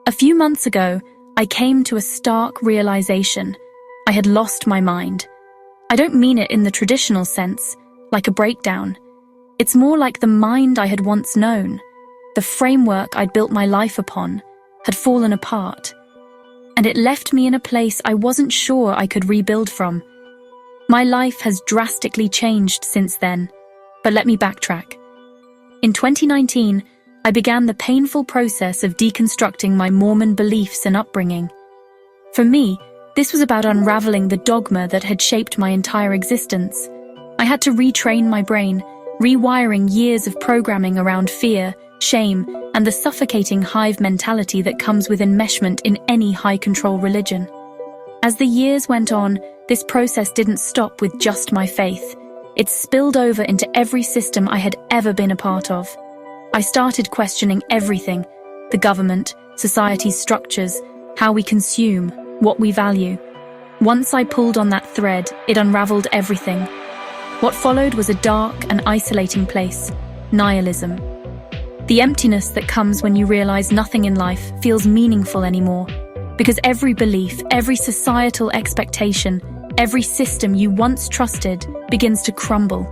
A few months ago, I came to a stark realization. I had lost my mind. I don't mean it in the traditional sense, like a breakdown. It's more like the mind I had once known, the framework I'd built my life upon, had fallen apart. And it left me in a place I wasn't sure I could rebuild from. My life has drastically changed since then, but let me backtrack. In 2019, I began the painful process of deconstructing my Mormon beliefs and upbringing. For me, this was about unraveling the dogma that had shaped my entire existence. I had to retrain my brain, rewiring years of programming around fear, shame, and the suffocating hive mentality that comes with enmeshment in any high-control religion. As the years went on, this process didn't stop with just my faith. It spilled over into every system I had ever been a part of. I started questioning everything: the government, society's structures, how we consume, what we value. Once I pulled on that thread, it unraveled everything. What followed was a dark and isolating place: nihilism. The emptiness that comes when you realize nothing in life feels meaningful anymore, because every belief, every societal expectation, every system you once trusted begins to crumble.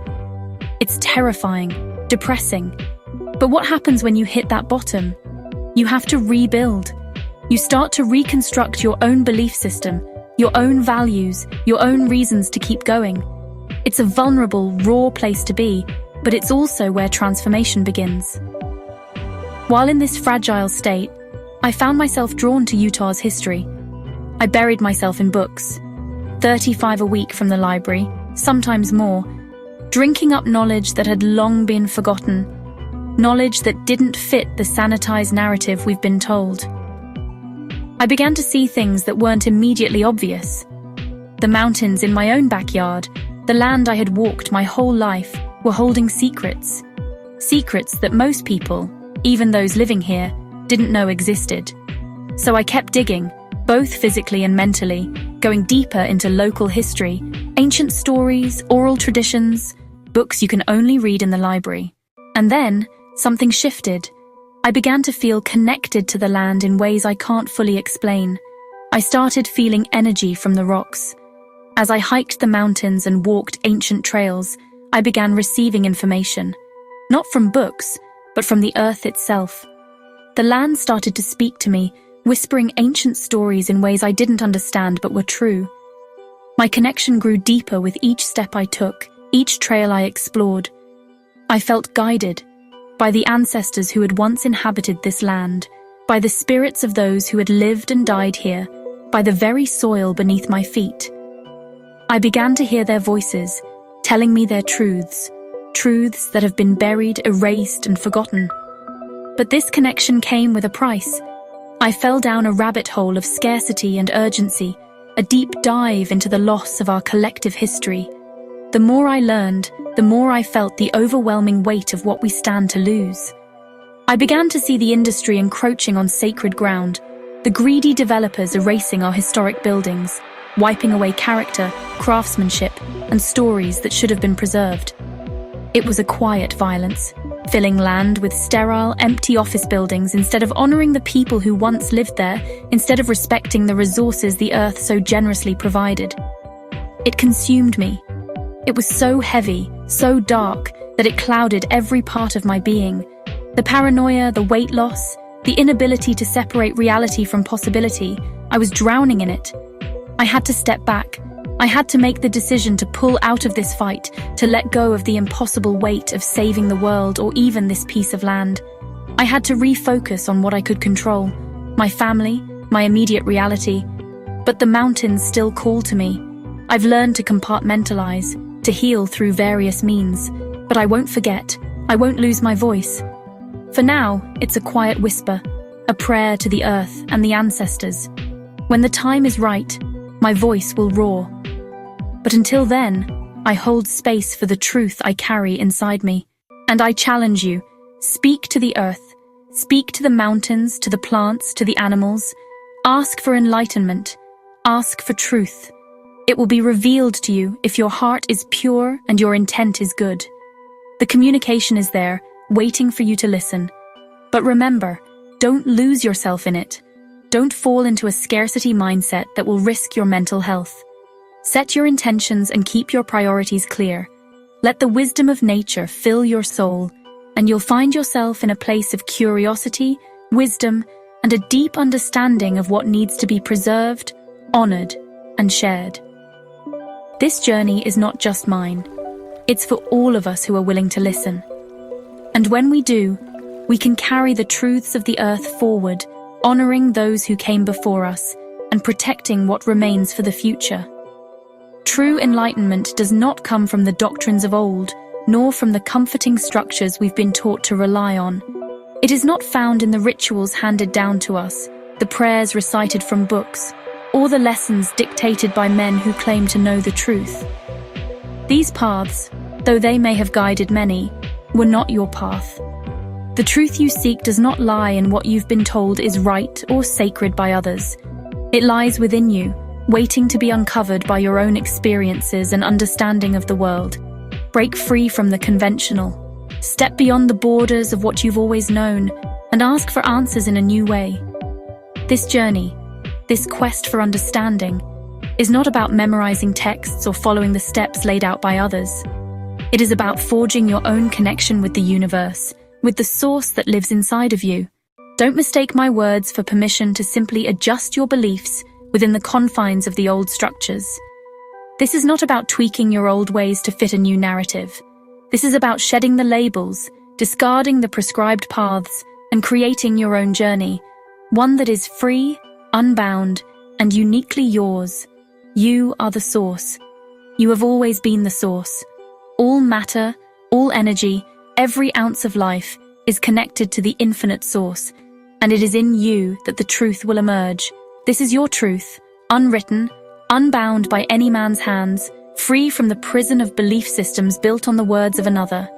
It's terrifying, depressing. But what happens when you hit that bottom? You have to rebuild. You start to reconstruct your own belief system, your own values, your own reasons to keep going. It's a vulnerable, raw place to be, but it's also where transformation begins. While in this fragile state, I found myself drawn to Utah's history. I buried myself in books, 35 a week from the library, sometimes more, drinking up knowledge that had long been forgotten, knowledge that didn't fit the sanitized narrative we've been told. I began to see things that weren't immediately obvious. The mountains in my own backyard, the land I had walked my whole life, were holding secrets. Secrets that most people, even those living here, didn't know existed. So I kept digging, both physically and mentally, going deeper into local history, ancient stories, oral traditions, books you can only read in the library. And then, something shifted. I began to feel connected to the land in ways I can't fully explain. I started feeling energy from the rocks. As I hiked the mountains and walked ancient trails, I began receiving information. Not from books, but from the earth itself. The land started to speak to me, whispering ancient stories in ways I didn't understand but were true. My connection grew deeper with each step I took, each trail I explored. I felt guided by the ancestors who had once inhabited this land, by the spirits of those who had lived and died here, by the very soil beneath my feet. I began to hear their voices, telling me their truths, truths that have been buried, erased, and forgotten. But this connection came with a price. I fell down a rabbit hole of scarcity and urgency, a deep dive into the loss of our collective history. The more I learned, the more I felt the overwhelming weight of what we stand to lose. I began to see the industry encroaching on sacred ground, the greedy developers erasing our historic buildings, wiping away character, craftsmanship, and stories that should have been preserved. It was a quiet violence, filling land with sterile, empty office buildings instead of honoring the people who once lived there, instead of respecting the resources the earth so generously provided. It consumed me. It was so heavy, so dark, that it clouded every part of my being. The paranoia, the weight loss, the inability to separate reality from possibility, I was drowning in it. I had to step back. I had to make the decision to pull out of this fight, to let go of the impossible weight of saving the world or even this piece of land. I had to refocus on what I could control, my family, my immediate reality. But the mountains still call to me. I've learned to compartmentalize, to heal through various means, but I won't forget. I won't lose my voice. For now, it's a quiet whisper, a prayer to the earth and the ancestors. When the time is right, my voice will roar. But until then, I hold space for the truth I carry inside me. And I challenge you, speak to the earth, speak to the mountains, to the plants, to the animals. Ask for enlightenment, ask for truth. It will be revealed to you if your heart is pure and your intent is good. The communication is there, waiting for you to listen. But remember, don't lose yourself in it. Don't fall into a scarcity mindset that will risk your mental health. Set your intentions and keep your priorities clear. Let the wisdom of nature fill your soul, and you'll find yourself in a place of curiosity, wisdom, and a deep understanding of what needs to be preserved, honored, and shared. This journey is not just mine. It's for all of us who are willing to listen. And when we do, we can carry the truths of the earth forward, honoring those who came before us and protecting what remains for the future. True enlightenment does not come from the doctrines of old, nor from the comforting structures we've been taught to rely on. It is not found in the rituals handed down to us, the prayers recited from books, or the lessons dictated by men who claim to know the truth. These paths, though they may have guided many, were not your path. The truth you seek does not lie in what you've been told is right or sacred by others. It lies within you, waiting to be uncovered by your own experiences and understanding of the world. Break free from the conventional. Step beyond the borders of what you've always known and ask for answers in a new way. This journey, this quest for understanding, is not about memorizing texts or following the steps laid out by others. It is about forging your own connection with the universe, with the source that lives inside of you. Don't mistake my words for permission to simply adjust your beliefs within the confines of the old structures. This is not about tweaking your old ways to fit a new narrative. This is about shedding the labels, discarding the prescribed paths, and creating your own journey, one that is free, unbound, and uniquely yours. You are the source. You have always been the source. All matter, all energy, every ounce of life is connected to the infinite source, and it is in you that the truth will emerge. This is your truth, unwritten, unbound by any man's hands, free from the prison of belief systems built on the words of another.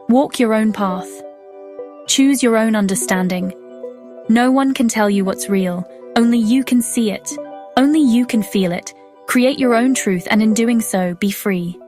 Walk your own path. Choose your own understanding. No one can tell you what's real. Only you can see it. Only you can feel it. Create your own truth, and in doing so, be free.